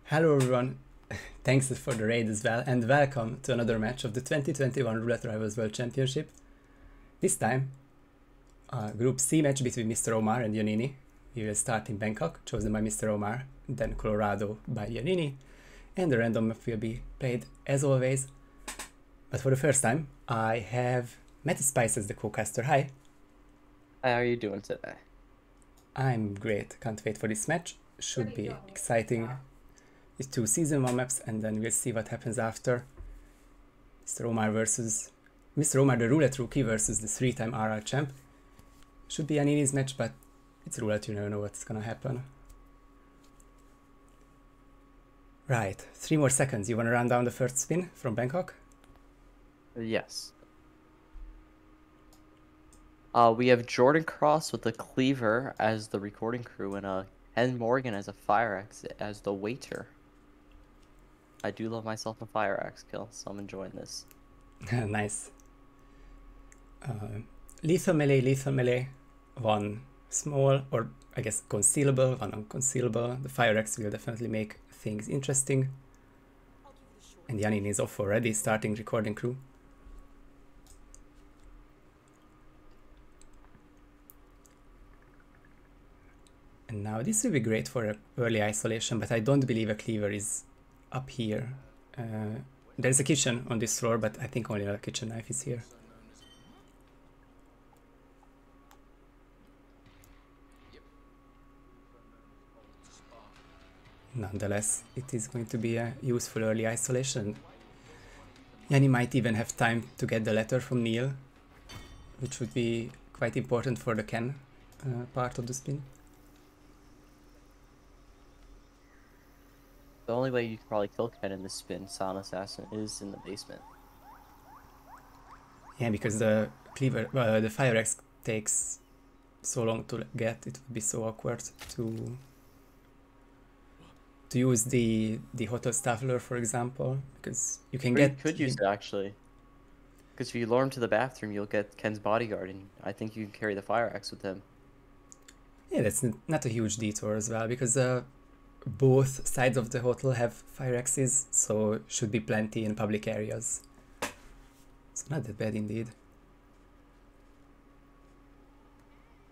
Hello everyone, thanks for the raid as well, and welcome to another match of the 2021 Roulette Rivals World Championship. This time, a Group C match between MrOmar and Yannini. We will start in Bangkok, chosen by MrOmar, then Colorado by Yannini, and the random map will be played as always. But for the first time, I have MattySpice as the co-caster. Hi. How are you doing today? I'm great, can't wait for this match. Should be exciting. It's 2 Season 1 maps, and then we'll see what happens after. MrOmar, the Roulette Rookie versus the 3-time RR champ. Should be Yannini's match, but it's Roulette, you never know what's gonna happen. Right, 3 more seconds. You wanna run down the first spin from Bangkok? Yes. We have Jordan Cross with the Cleaver as the recording crew and Ken Morgan as a Fire Axe as the waiter. I do love myself a Fire Axe kill, so I'm enjoying this. Nice. Lethal melee, one small, or I guess concealable, one unconcealable. The Fire Axe will definitely make things interesting. And Yannini is off already, starting recording crew. And now this will be great for early isolation, but I don't believe a cleaver is up here. There's a kitchen on this floor, but I think only a kitchen knife is here. Nonetheless, it is going to be a useful early isolation. Yanni might even have time to get the letter from Neil, which would be quite important for the Ken part of the spin. The only way you can probably kill Ken in this spin, Sound Assassin, is in the basement. Yeah, because the cleaver, the Fire Axe takes so long to get, it would be so awkward to use the hotel staff lure, for example, because you can You could use it actually, because if you lure him to the bathroom, you'll get Ken's bodyguard, and I think you can carry the Fire Axe with him. Yeah, that's not a huge detour as well, because both sides of the hotel have Fire Axes, so should be plenty in public areas. So not that bad indeed.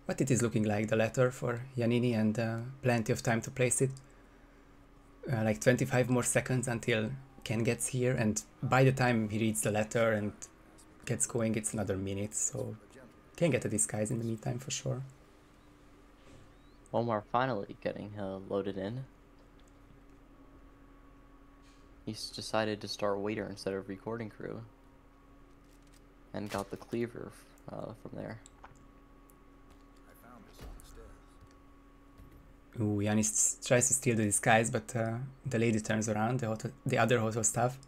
But it is looking like the letter for Yannini, and plenty of time to place it. Like 25 more seconds until Ken gets here, and by the time he reads the letter and gets going, it's another minute, so can get a disguise in the meantime for sure. Omar finally getting loaded in. He's decided to start waiter instead of recording crew, and got the cleaver from there. Ooh, Yanni tries to steal the disguise, but the lady turns around, the other hotel staff.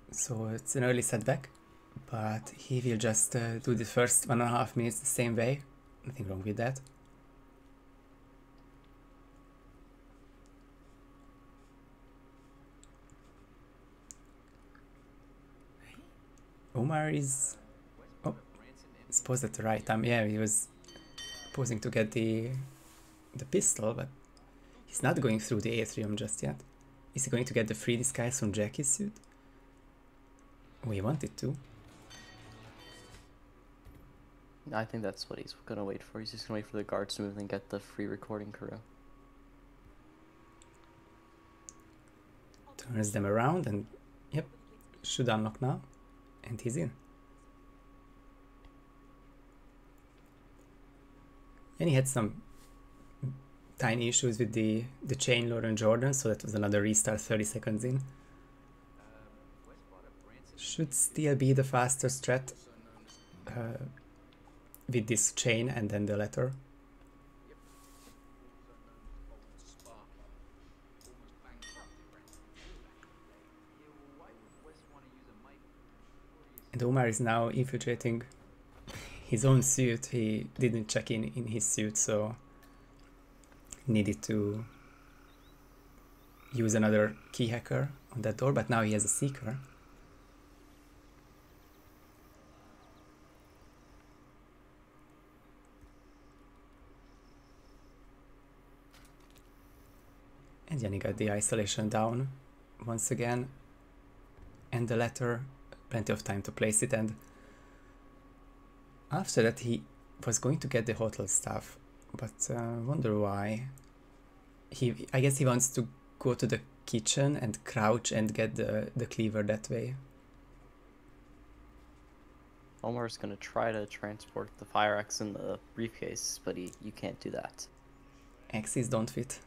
So it's an early setback, but he will just do the first 1.5 minutes the same way. Nothing wrong with that. Omar is... oh, it's paused at the right time. Yeah, he was posing to get the pistol, but he's not going through the atrium just yet. Is he going to get the free disguise from Jackie's suit? Oh, he wanted to. I think that's what he's gonna wait for. He's just gonna wait for the guards to move and get the free recording crew. Turns them around and, yep, should unlock now. And he's in. And he had some tiny issues with the chain lure on Jordan, so that was another restart 30 seconds in. Should still be the faster strat with this chain and then the letter. And Omar is now infiltrating his own suit. He didn't check in his suit, so needed to use another key hacker on that door, but now he has a seeker. And Yanni got the isolation down once again. And the letter, plenty of time to place it, and after that he was going to get the hotel stuff, but wonder why. I guess he wants to go to the kitchen and crouch and get the cleaver that way. Omar's gonna try to transport the fire axe in the briefcase, but you can't do that. Axes don't fit.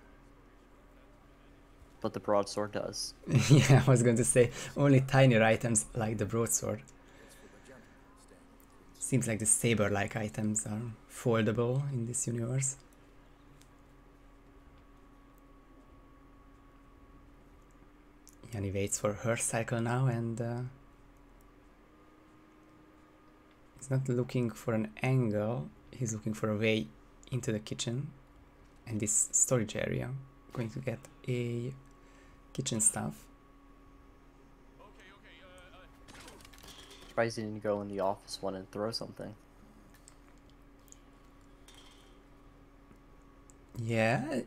But the broadsword does. Yeah, I was going to say, only tinier items like the broadsword. Seems like the saber-like items are foldable in this universe. Yanni waits for her cycle now, and he's not looking for an angle, he's looking for a way into the kitchen and this storage area. Going to get a kitchen stuff. Surprised he didn't go in the office one and throw something. Yeah,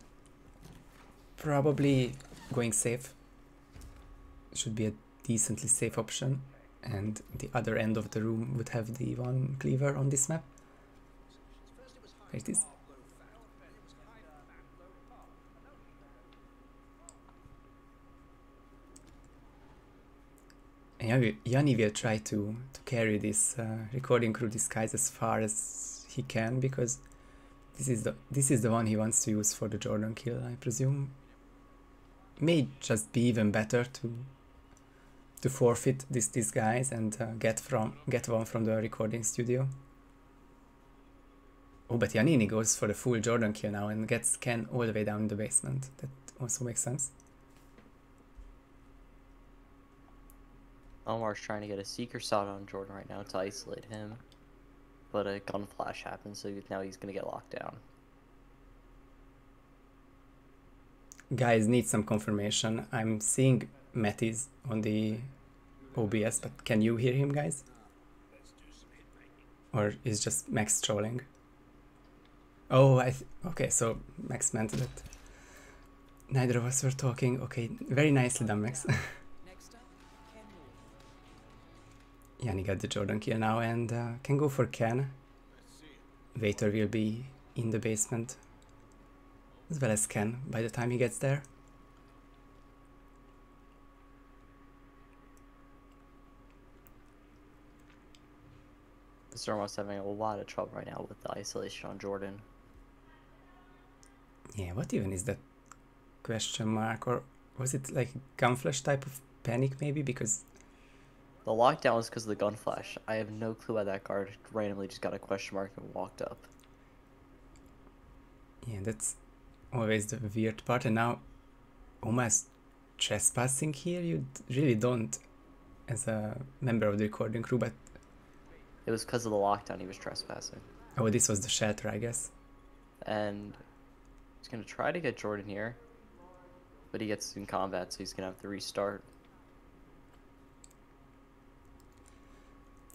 probably going safe should be a decently safe option, and the other end of the room would have the one cleaver on this map. There it is. And Yanni will try to carry this recording crew disguise as far as he can, because this is the one he wants to use for the Jordan kill, I presume. May just be even better to forfeit this disguise and get one from the recording studio. Oh, but Yannini goes for the full Jordan kill now and gets Ken all the way down in the basement. That also makes sense. Omar's trying to get a seeker shot on Jordan right now to isolate him, but a gun flash happens, so now he's gonna get locked down. Guys, need some confirmation. I'm seeing Matty's on the OBS, but can you hear him, guys? Or is just Max trolling? Oh, okay, so Max meant that neither of us were talking. Okay, very nicely done, Max. Yanni got the Jordan kill now and can go for Ken. Waiter will be in the basement, as well as Ken by the time he gets there. MrOmar's having a lot of trouble right now with the isolation on Jordan. Yeah, what even is that question mark? Or was it like gun flash type of panic maybe? Because the lockdown was because of the gun flash. I have no clue why that guard randomly just got a question mark and walked up. Yeah, that's always the weird part. And now Omar's trespassing here? You really don't as a member of the recording crew, but it was because of the lockdown he was trespassing. Oh, this was the shelter, I guess. And he's going to try to get Jordan here, but he gets in combat, so he's going to have to restart.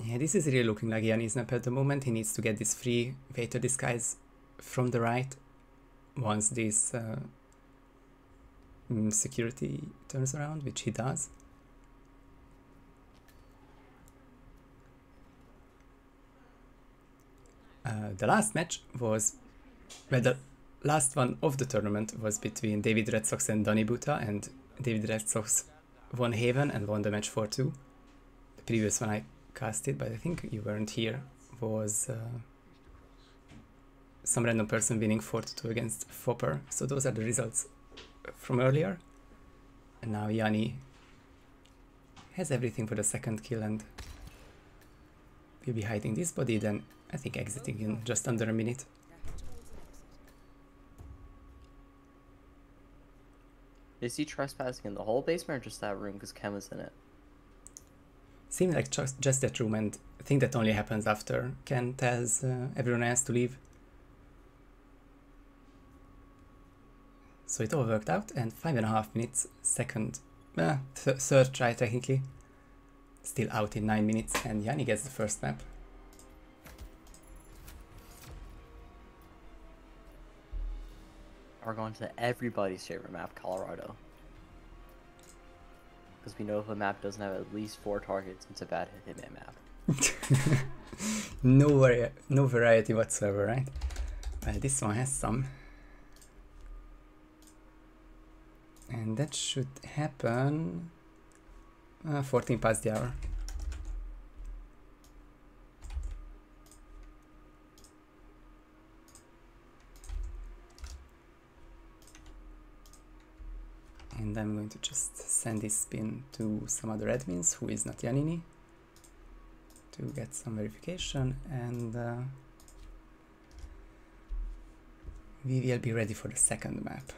Yeah, this is really looking like Yanni's map at the moment. He needs to get this free Vader disguise from the right once this security turns around, which he does. The last match was, well, the last one of the tournament was between David Red Sox and Donny Buta, and David Red Sox won Haven and won the match 4-2. The previous one I casted, but I think you weren't here, was some random person winning 4-2 against Fopper. So those are the results from earlier. And now Yanni has everything for the second kill and will be hiding this body, then I think exiting in just under a minute. Is he trespassing in the whole basement or just that room because Ken was in it? Seemed like just that room, and I think that only happens after Ken tells everyone else to leave. So it all worked out, and 5.5 minutes, third try technically. Still out in 9 minutes, and Yanni gets the first map. we're going to everybody's favorite map, Colorado. Because we know if a map doesn't have at least 4 targets, it's a bad Hitman map. No variety whatsoever, right? Well, this one has some. And that should happen 14 past the hour. And I'm going to just send this spin to some other admins who is not Yannini to get some verification, and we will be ready for the second map.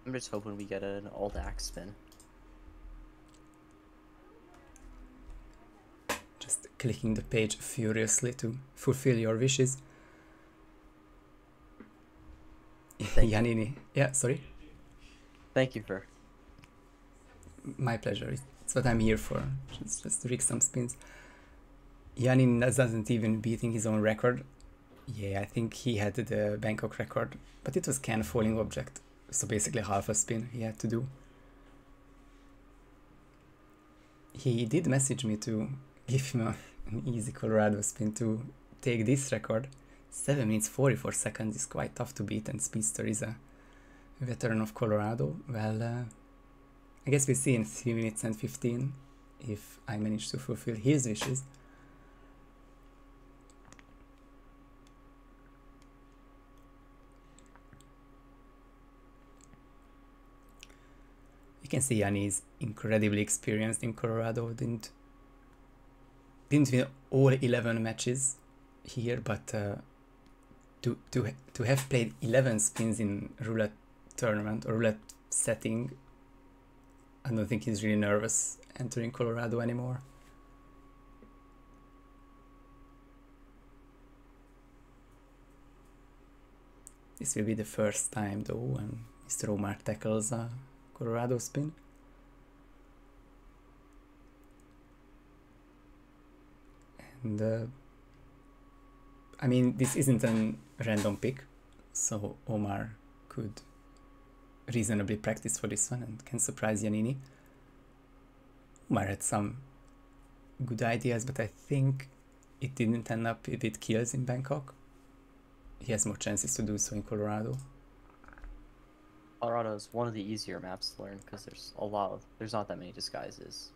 I'm just hoping we get an old axe spin. Just clicking the page furiously to fulfill your wishes. Yannini. Yeah, sorry? Thank you for... My pleasure. It's what I'm here for. Just rig some spins. Yannini doesn't even beating his own record. Yeah, I think he had the Bangkok record, but it was can falling object. So basically half a spin he had to do. He did message me to give him an easy Colorado spin to take this record. 7 minutes 44 seconds is quite tough to beat, and Speedster is a veteran of Colorado. Well, I guess we'll see in 3 minutes and 15 if I manage to fulfill his wishes. You can see Yanni is incredibly experienced in Colorado. Didn't win all 11 matches here, but to have played 11 spins in roulette tournament or roulette setting, I don't think he's really nervous entering Colorado anymore. This will be the first time though when MrOmar tackles a Colorado spin. And I mean, this isn't a random pick, so Omar could reasonably practice for this one and can surprise Yannini. Omar had some good ideas, but I think it didn't end up with kills in Bangkok. He has more chances to do so in Colorado. Colorado is one of the easier maps to learn because there's not that many disguises.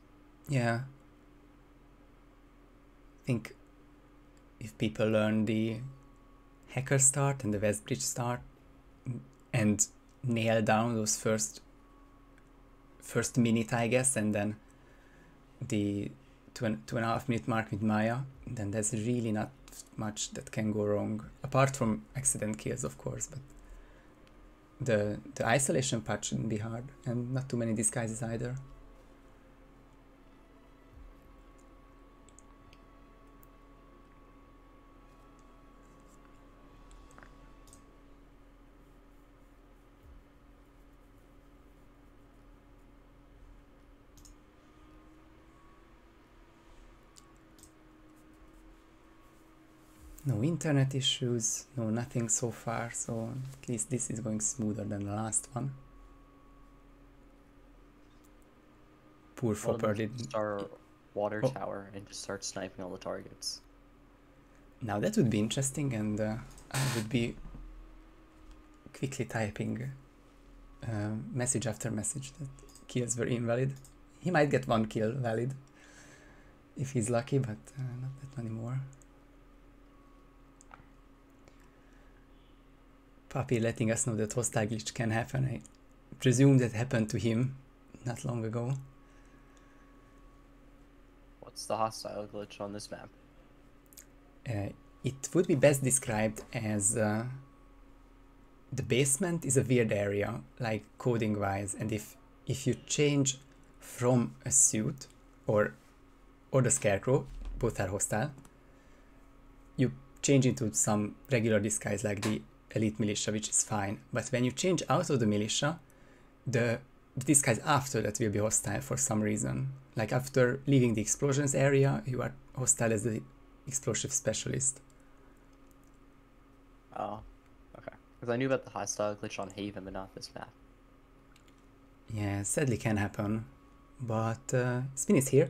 Yeah. I think if people learn the hacker start and the West Bridge start and nail down those first minute, I guess, and then the 2.5 minute mark with Maya, then there's really not much that can go wrong, apart from accident kills, of course. But the isolation part shouldn't be hard, and not too many disguises either. No internet issues, no nothing so far, so at least this is going smoother than the last one. Poor Fopper didn't... Start water tower and just start sniping all the targets. Now that would be interesting, and I would be quickly typing message after message that kills were invalid. He might get 1 kill valid if he's lucky, but not that many more. Papi letting us know that hostile glitch can happen. I presume that happened to him not long ago. What's the hostile glitch on this map? It would be best described as the basement is a weird area, like coding wise, and if you change from a suit or the scarecrow, both are hostile, you change into some regular disguise like the elite militia, which is fine, but when you change out of the militia, the disguise after that will be hostile for some reason. Like after leaving the explosions area, you are hostile as the explosive specialist. Oh, okay. Because I knew about the hostile glitch on Haven, but not this map. Yeah, sadly can happen. But Spin is here.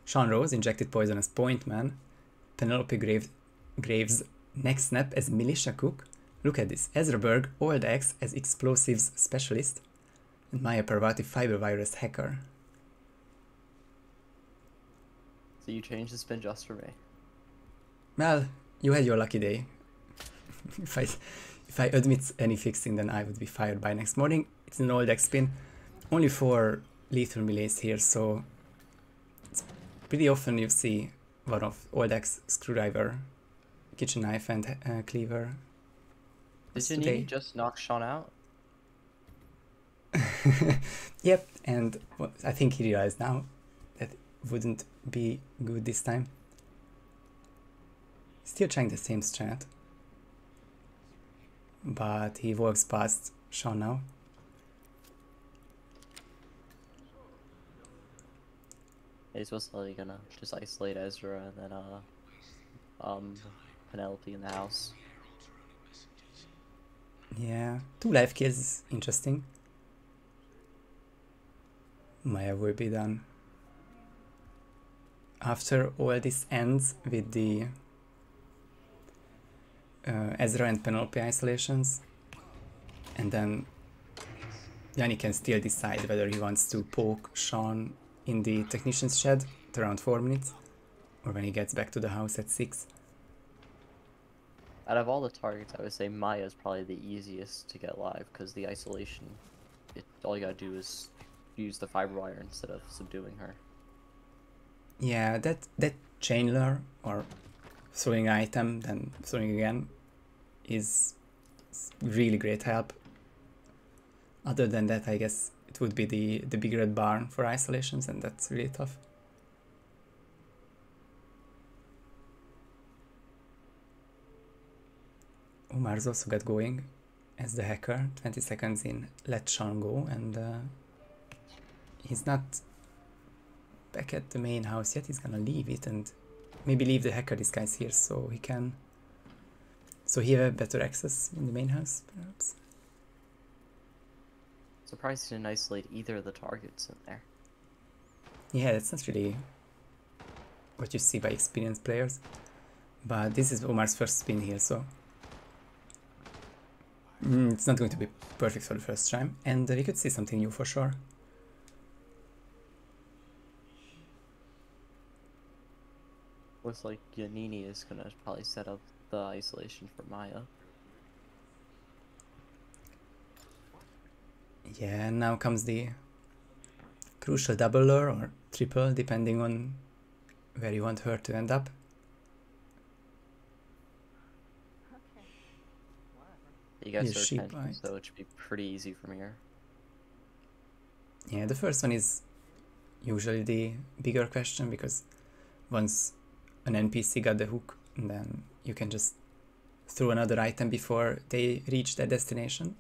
Sean Rose injected poison as point man. Penelope Graves next snap as militia cook. Look at this. Ezra Berg, Old X as explosives specialist. And Maya Parvati fiber virus hacker. So you changed the spin just for me. Well, you had your lucky day. If I admit any fixing, then I would be fired by next morning. It's an Old X spin. Only 4 lethal melees here, so it's pretty often you see one of Old X screwdriver, kitchen knife, and cleaver. Did Yannini just knock Sean out? Yep, and I think he realized now that wouldn't be good this time. Still trying the same strat, but he walks past Sean now. He's mostly gonna just isolate Ezra and then Penelope in the house. Yeah, 2 life kills is interesting. Maya will be done. After all this ends with the Ezra and Penelope isolations, and then Yanni can still decide whether he wants to poke Sean in the technician's shed at around 4 minutes, or when he gets back to the house at 6. Out of all the targets, I would say Maya is probably the easiest to get live, because the isolation, all you gotta do is use the fiber wire instead of subduing her. Yeah, that chain lure, or throwing an item, then throwing again, is really great help. Other than that, I guess it would be the big red barn for isolations, and that's really tough. Omar's also got going as the hacker, 20 seconds in, let Sean go, and he's not back at the main house yet. He's gonna leave it and maybe leave the hacker disguise here so he have better access in the main house, perhaps. Surprised he didn't isolate either of the targets in there. Yeah, that's not really what you see by experienced players, but this is Omar's first spin here, so it's not going to be perfect for the first time, and we could see something new for sure. Looks like Yannini is gonna probably set up the isolation for Maya. Yeah, and now comes the crucial double lure or triple, depending on where you want her to end up. You guys are attention, so it should be pretty easy from here. Yeah, the first one is usually the bigger question, because once an NPC got the hook, then you can just throw another item before they reach their destination.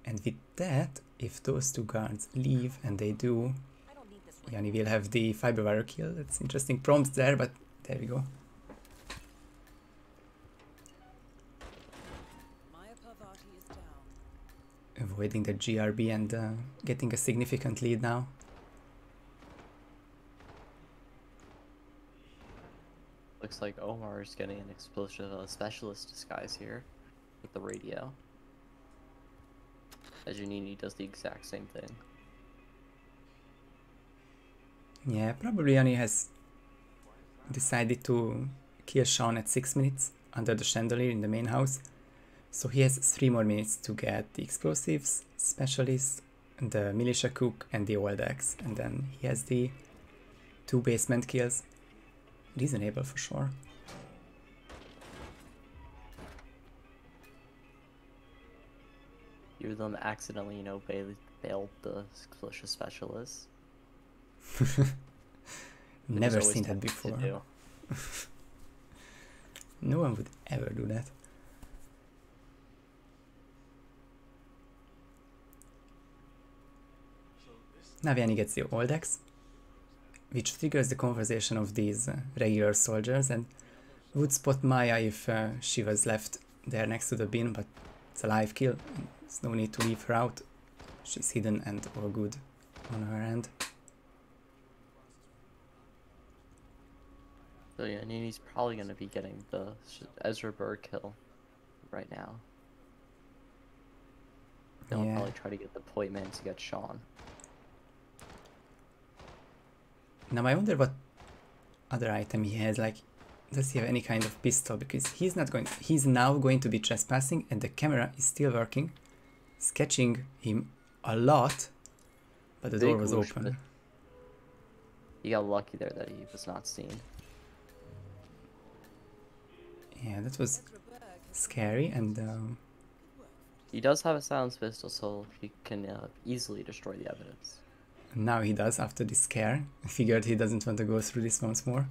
And with that, if those 2 guards leave, and they do, Yanni will have the fiber wire kill. That's interesting prompts there, but there we go. Avoiding the GRB and getting a significant lead now. Looks like Omar is getting an explosive specialist disguise here with the radio. As Yannini does the exact same thing. Yeah, probably Yanni has decided to kill Sean at 6 minutes under the chandelier in the main house. So he has 3 more minutes to get the explosives specialist, the militia cook, and the old axe, and then he has the 2 basement kills. Reasonable for sure. You them accidentally, bailed the explosive specialist. Never seen that before. No one would ever do that. Now Yanni gets the old axe, which triggers the conversation of these regular soldiers, and would spot Maya if she was left there next to the bin, but it's a live kill. There's no need to leave her out. She's hidden and all good on her end. So yeah, Nini's probably going to be getting the Ezra bird kill right now. They'll probably try to get the point man to get Sean. Now I wonder what other item he has, like, does he have any kind of pistol? Because he's now going to be trespassing and the camera is still working. It's catching him a lot, but the door was open. He got lucky there that he was not seen. Yeah, that was scary, and he does have a silenced pistol, so he can easily destroy the evidence. Now he does after this scare. I figured he doesn't want to go through this once more.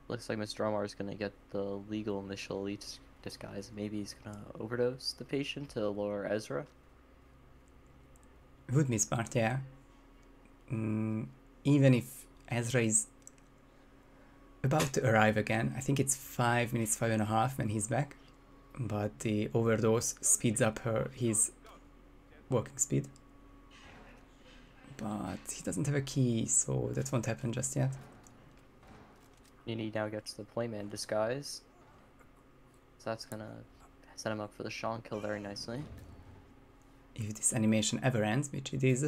Looks like MrOmar is gonna get the legal initial elite disguise. Maybe he's gonna overdose the patient to lure Ezra. Would be smart, yeah. Even if Ezra is about to arrive again, I think it's 5 minutes, 5.5 when he's back, but the overdose speeds up his walking speed. But he doesn't have a key, so that won't happen just yet. Nini now gets the playman disguise, so that's gonna set him up for the Sean kill very nicely. If this animation ever ends, which it is.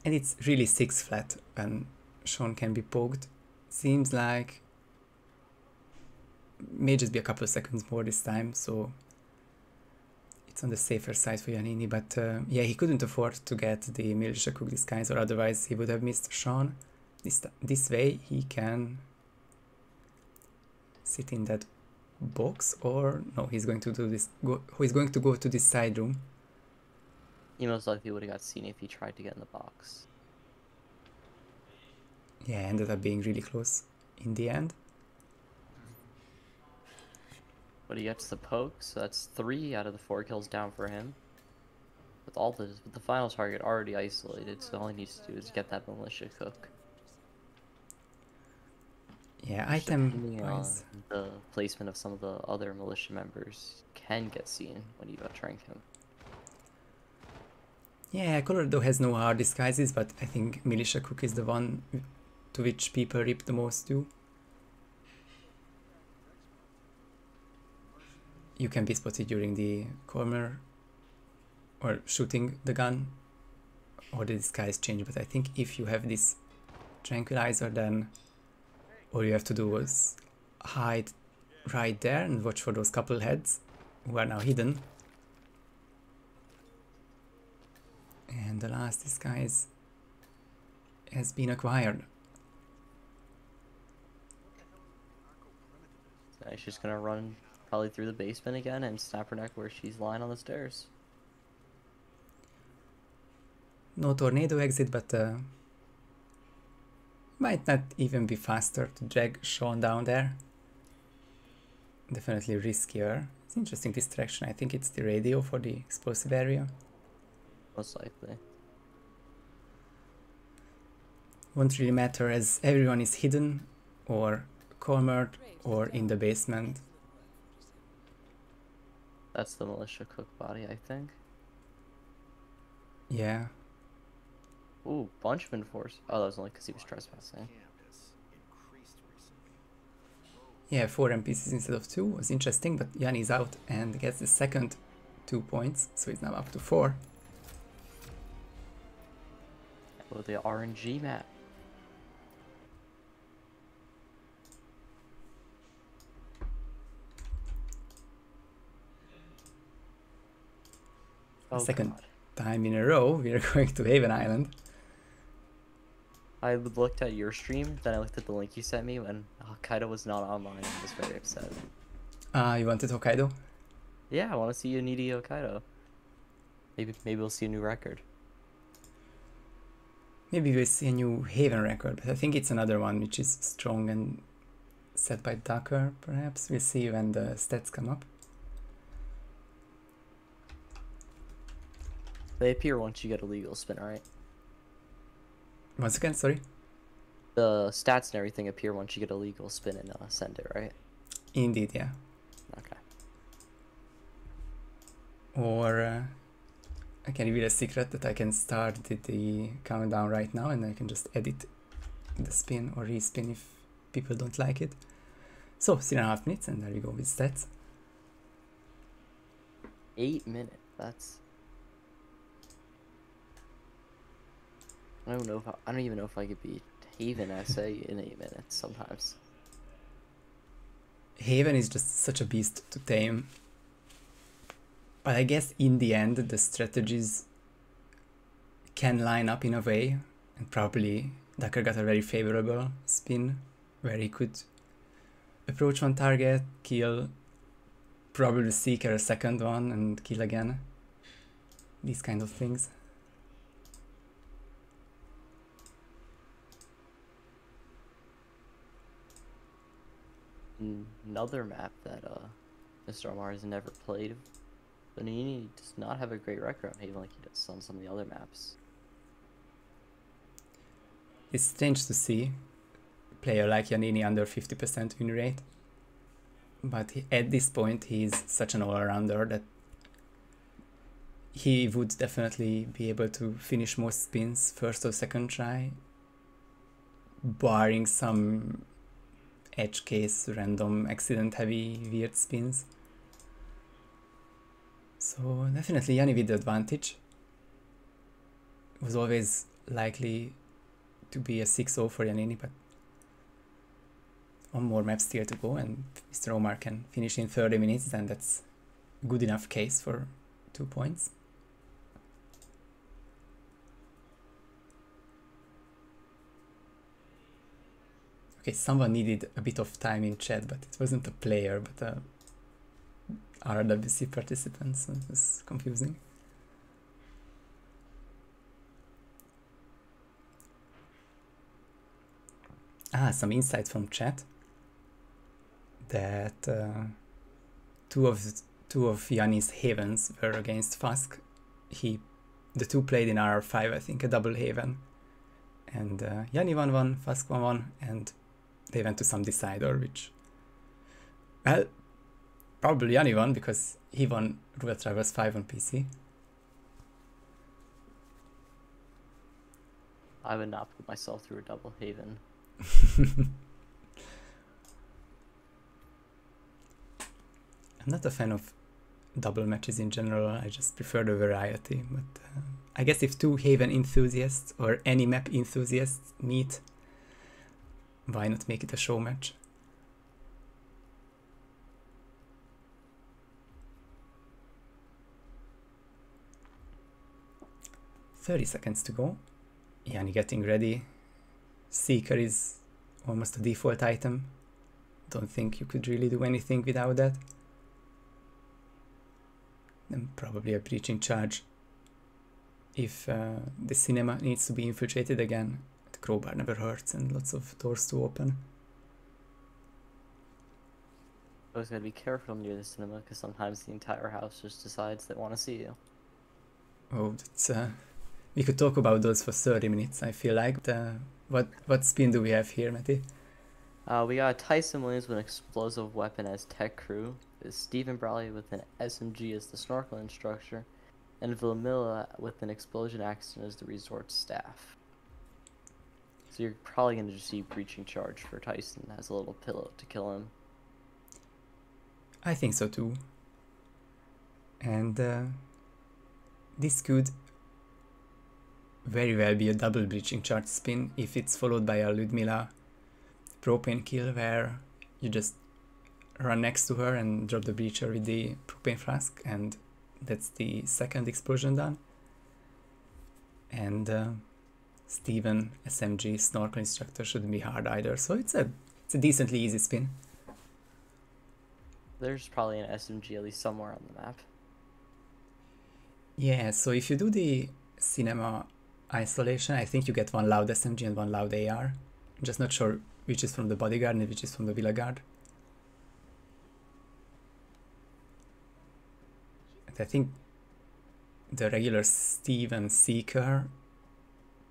And it's really 6 flat when Sean can be poked. Seems like may just be a couple of seconds more this time, so it's on the safer side for Yannini, but yeah, he couldn't afford to get the militia cook disguise, or otherwise he would have missed Sean. This way he can sit in that box, or no, he's going to do this. He's going to go to this side room. He most likely would have got seen if he tried to get in the box. Yeah, ended up being really close in the end. But he gets the poke, so that's 3 out of the 4 kills down for him. With the final target already isolated, so all he needs to do is get that militia cook. Yeah, item wise, the placement of some of the other militia members can get seen when you outrank him. Yeah, Colorado has no hard disguises, but I think militia cook is the one to which people rip the most to. You can be spotted during the corner or shooting the gun, or the disguise change, but I think if you have this tranquilizer, then all you have to do is hide right there and watch for those couple heads who are now hidden. And the last disguise has been acquired. So she's just gonna run probably through the basement again and snap her neck where she's lying on the stairs. No tornado exit, but might not even be faster to drag Sean down there. Definitely riskier. It's interesting distraction. I think it's the radio for the explosive area. Most likely. Won't really matter as everyone is hidden or cornered or in the basement. That's the militia cook body, I think. Yeah. Ooh, bunch of enforcers. Oh, that was only because he was trespassing. Yeah, 4 NPCs instead of 2 was interesting, but Yanni's out and gets the second 2 points, so he's now up to 4. Oh, the RNG map. Oh, second time in a row we are going to Haven Island. I looked at your stream, then I looked at the link you sent me when Hokkaido was not online and was very upset. You wanted Hokkaido? Yeah, I want to see you needy Hokkaido. Maybe we'll see a new record. Maybe we'll see a new Haven record, but I think it's another one which is strong and set by Ducker, perhaps. We'll see when the stats come up. They appear once you get a legal spin, right? Once again, sorry? The stats and everything appear once you get a legal spin and send it, right? Indeed, yeah. Okay. Or I can reveal a secret that I can start the countdown right now and I can just edit the spin or respin if people don't like it. So 3.5 minutes and there you go with stats. 8 minutes. That's. I don't even know if I could beat Haven essay in 8 minutes sometimes. Haven is just such a beast to tame. But I guess in the end the strategies can line up in a way, and probably Ducker got a very favorable spin where he could approach one target, kill, probably Seeker a second one and kill again. These kind of things. Another map that MrOmar has never played. Yannini does not have a great record on Haven like he does on some of the other maps. It's strange to see a player like Yannini under 50% win rate, but at this point he's such an all-rounder that he would definitely be able to finish most spins first or second try, barring some edge case, random, accident-heavy, weird spins. So definitely Yanni with the advantage. Was always likely to be a 6-0 for Yannini, but one more map still to go and MrOmar can finish in 30 minutes, then that's good enough case for 2 points. Okay, someone needed a bit of time in chat, but it wasn't a player, but a RRWC participant, so it was confusing. Some insight from chat that two of Yanni's Havens were against Fusk. The two played in RR5, I think, a double Haven, and Yanni won one, Fusk won one, and they went to some decider, which, well, probably Yanni won because he won Roulette Rivals 5 on PC. I would not put myself through a double Haven. I'm not a fan of double matches in general, I just prefer the variety, but I guess if two Haven enthusiasts or any map enthusiasts meet, why not make it a show match? "30 seconds to go. Yanni getting ready. Seeker is almost a default item. Don't think you could really do anything without that. Then probably a breaching charge if the cinema needs to be infiltrated again. The crowbar never hurts and lots of doors to open. Always gotta be careful near the cinema because sometimes the entire house just decides they want to see you. Oh, that's we could talk about those for 30 minutes, I feel like. What spin do we have here, Matty? We got Tyson Williams with an explosive weapon as tech crew, Stephen Brawley with an SMG as the snorkel instructor, and Villamilla with an explosion accident as the resort staff. So you're probably going to just see breaching charge for Tyson as a little pillow to kill him. I think so too. And this could very well be a double breaching charge spin if it's followed by a Ludmilla propane kill where you just run next to her and drop the breacher with the propane flask, and that's the second explosion done. And Steven SMG snorkel instructor shouldn't be hard either, so it's a decently easy spin. There's probably an SMG at least somewhere on the map. Yeah, so if you do the cinema isolation, I think you get one loud SMG and one loud AR. I'm just not sure which is from the bodyguard and which is from the villa guard. And I think the regular Steven Seeker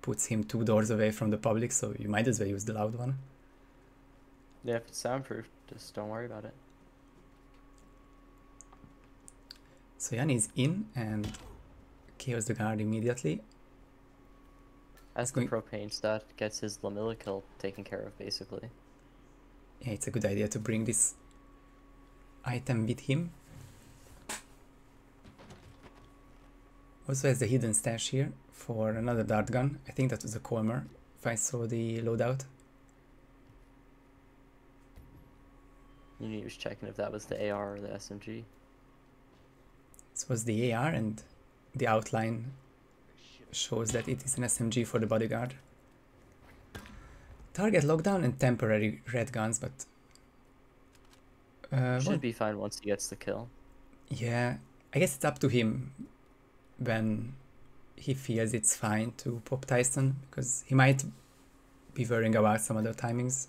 puts him 2 doors away from the public, so you might as well use the loud one. Yeah, if it's soundproof, just don't worry about it. So Yanni's in and KOs the guard immediately. As the propane stat gets his Lamilla kill taken care of, basically. Yeah, it's a good idea to bring this item with him. Also has the hidden stash here for another dart gun. I think that was a Colmer, if I saw the loadout. Yannini was checking if that was the AR or the SMG. This was the AR, and the outline shows that it is an SMG for the bodyguard. Target lockdown and temporary red guns, but should be fine once he gets the kill. Yeah, I guess it's up to him when he feels it's fine to pop Tyson, because he might be worrying about some other timings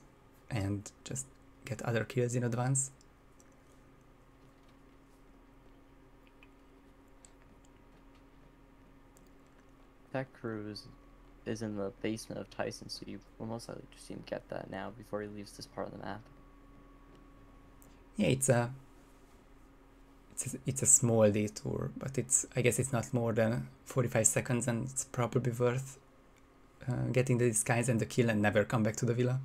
and just get other kills in advance. That crew is in the basement of Tyson, so you will most likely just see him get that now before he leaves this part of the map. Yeah, it's a small detour, but I guess it's not more than 45 seconds, and it's probably worth getting the disguise and the kill and never come back to the villa.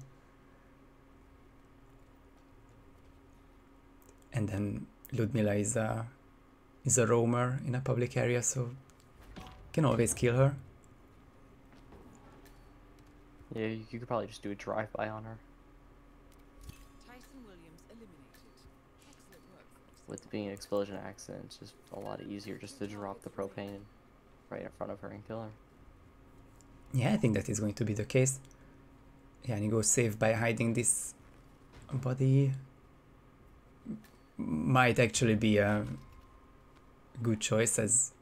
And then Ludmilla is a roamer in a public area, so can always kill her. Yeah, you could probably just do a drive-by on her. Tyson Williams eliminated. Excellent work. With it being an explosion accident, it's just a lot easier just to drop the propane right in front of her and kill her. Yeah, I think that is going to be the case. Yeah, and he goes safe by hiding this body. Might actually be a good choice, as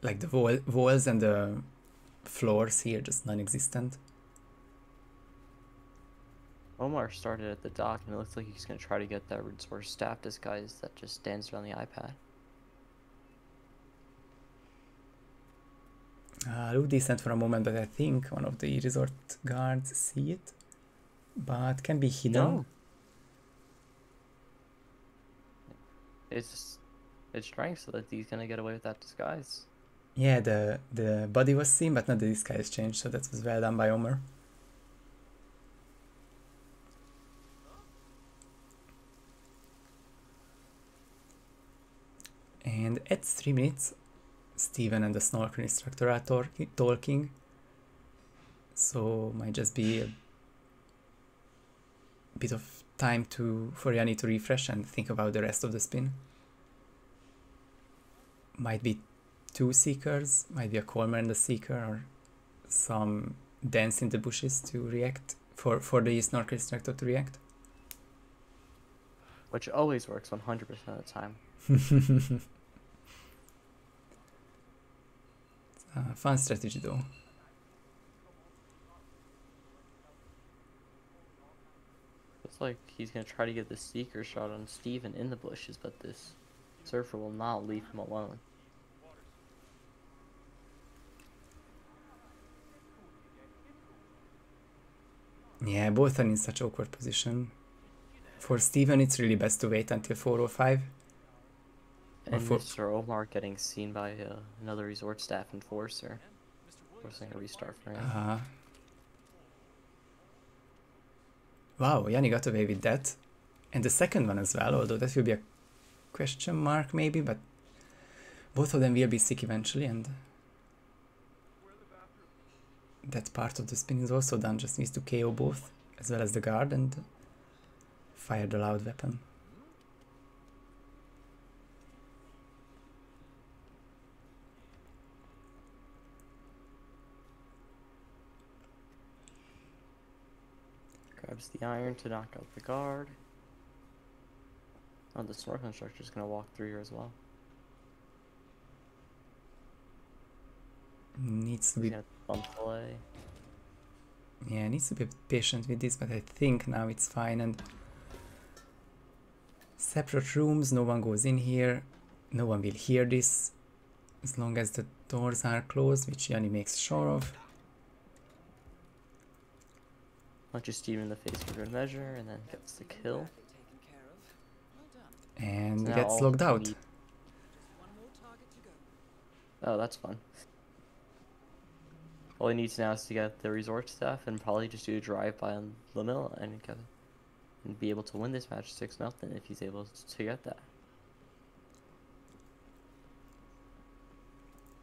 like the walls and the floors here just non-existent. Omar started at the dock, and it looks like he's going to try to get that resource staff disguise that just stands around the iPad. Looked decent for a moment, but I think one of the resort guards see it, but can be hidden. No. It's trying so that he's going to get away with that disguise. Yeah, the body was seen, but not the disguise changed, so that was well done by Omar. And at 3 minutes, Steven and the snorkel instructor are talking, so might just be a bit of time for Yanni to refresh and think about the rest of the spin. Might be 2 seekers, might be a Colmer and a seeker, or some dance in the bushes to react, for the snorkel instructor to react. Which always works 100% of the time. Fun strategy though. Looks like he's going to try to get the seeker shot on Steven in the bushes, but this surfer will not leave him alone. Yeah, both are in such awkward position. For Steven, it's really best to wait until 4:05. And MrOmar getting seen by another resort staff enforcer, forcing a restart for him. Wow, Yanni got away with that. And the second one as well, although that will be a question mark maybe, but both of them will be sick eventually, and that part of the spin is also done. Just needs to KO both, as well as the guard, and fire the loud weapon. Grabs the iron to knock out the guard. Oh, the snorkel instructor is going to walk through here as well. Needs to be... He's going to bump play. Yeah, needs to be patient with this, but I think now it's fine. And separate rooms, no one goes in here. No one will hear this as long as the doors are closed, which Yanni makes sure of. Punches Steven in the face for good measure and then gets the kill. Taken care of. Well done. And Now gets all logged we out. need- Just one more target to go. Oh, that's fun. All he needs now is to get the resort staff and probably just do a drive-by on the mill and be able to win this match 6-0 if he's able to get that.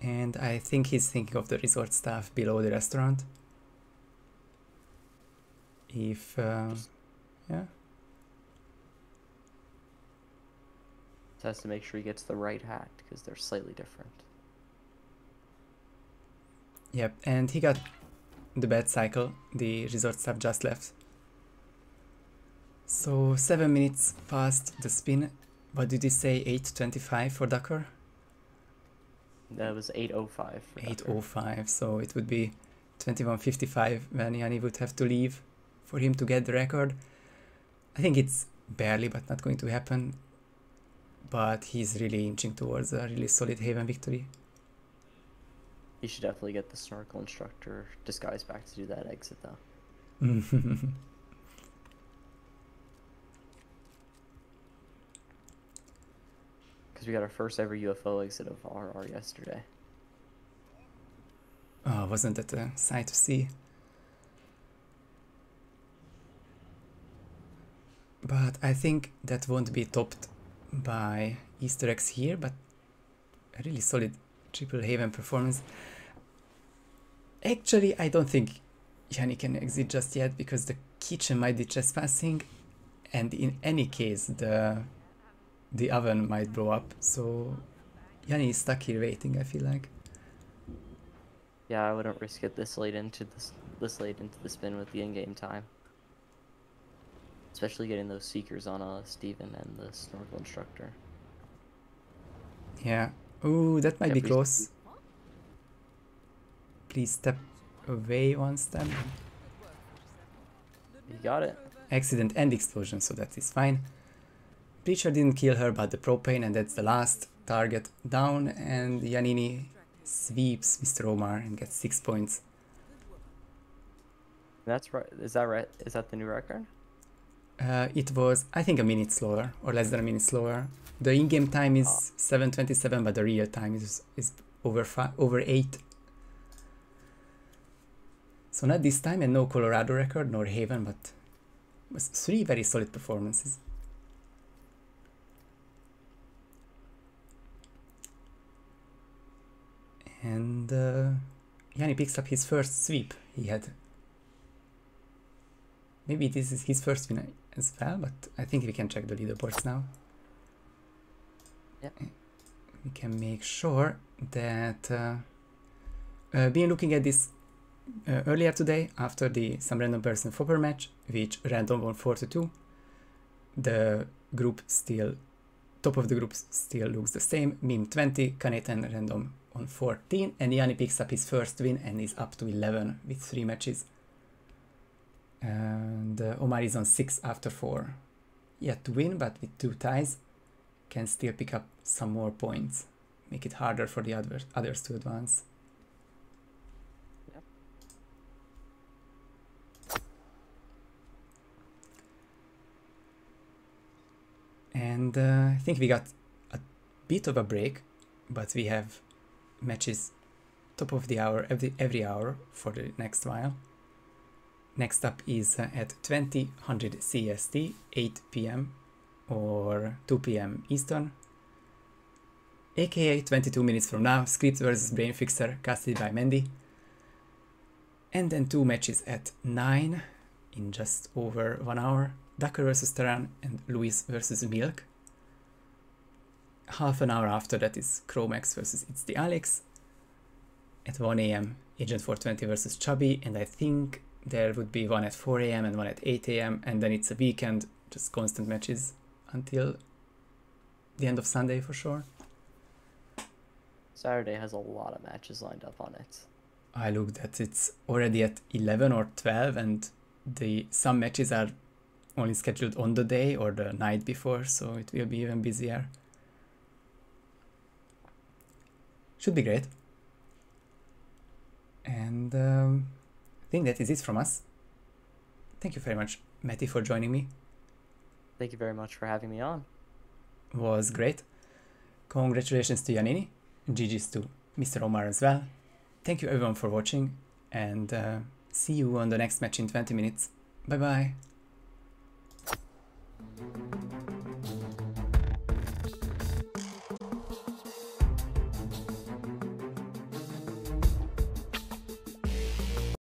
And I think he's thinking of the resort staff below the restaurant. If, yeah. Just has to make sure he gets the right hat because they're slightly different. Yep, and he got the bad cycle. The resort staff just left. So 7 minutes past the spin. What did you say? 8:25 for Dakar? That was 8:05. 8:05. So it would be 21:55 when Yanni would have to leave for him to get the record. I think it's barely, but not going to happen. But he's really inching towards a really solid Haven victory. He should definitely get the snorkel instructor disguise back to do that exit though. Because we got our first ever UFO exit of RR yesterday. Oh, wasn't that a sight to see? But I think that won't be topped by Easter eggs here, but a really solid triple Haven performance. Actually, I don't think Yanni can exit just yet because the kitchen might be trespassing, and in any case, the oven might blow up. So Yanni is stuck here waiting, I feel like. Yeah, I wouldn't risk it this late into the spin with the in-game time. Especially getting those seekers on Steven and the snorkel instructor. Yeah. Ooh, that might Yeah, be please- close. Please step away one step. You got it. Accident and explosion, so that is fine. Preacher didn't kill her, but the propane, and that's the last target down. And Yannini sweeps MrOmar and gets 6 points. That's right. Is that right? Is that the new record? It was, I think, a minute slower, or less than a minute slower. The in-game time is 7:27, but the real time is over 8. So not this time, and no Colorado record, nor Haven, but it was 3 very solid performances. And Yanni picks up his first sweep. He had... Maybe this is his first win as well, but I think we can check the leaderboards now. Yeah. We can make sure that... been looking at this earlier today, after the some random person Fopper match, which random won 4-2. The group still... Top of the group still looks the same. Meme 20, Kaneten random on 14, and Yanni picks up his first win and is up to 11 with 3 matches. And Omar is on 6 after 4. Yet to win, but with 2 ties, can still pick up some more points. Make it harder for the others to advance. Yep. And I think we got a bit of a break, but we have matches top of the hour every hour for the next while. Next up is at 20:00 CST, 8 p.m. or 2 p.m. Eastern, aka 22 minutes from now, Script vs Brain Fixer, casted by Mandy. And then 2 matches at 9 in just over 1 hour, Dakar vs Terran and Luis vs Milk. Half an hour after that is Chromax vs It's the Alex. At 1 a.m. Agent 420 vs Chubby, and I think there would be one at 4 a.m. and one at 8 a.m. and then it's a weekend, just constant matches until the end of Sunday for sure. Saturday has a lot of matches lined up on it. I looked at it's already at 11 or 12 and some matches are only scheduled on the day or the night before, so it will be even busier. Should be great. And I think that is it from us. Thank you very much, Matty, for joining me. Thank you very much for having me on. Was great. Congratulations to Yannini, and GG's to MrOmar as well. Thank you everyone for watching, and see you on the next match in 20 minutes. Bye bye.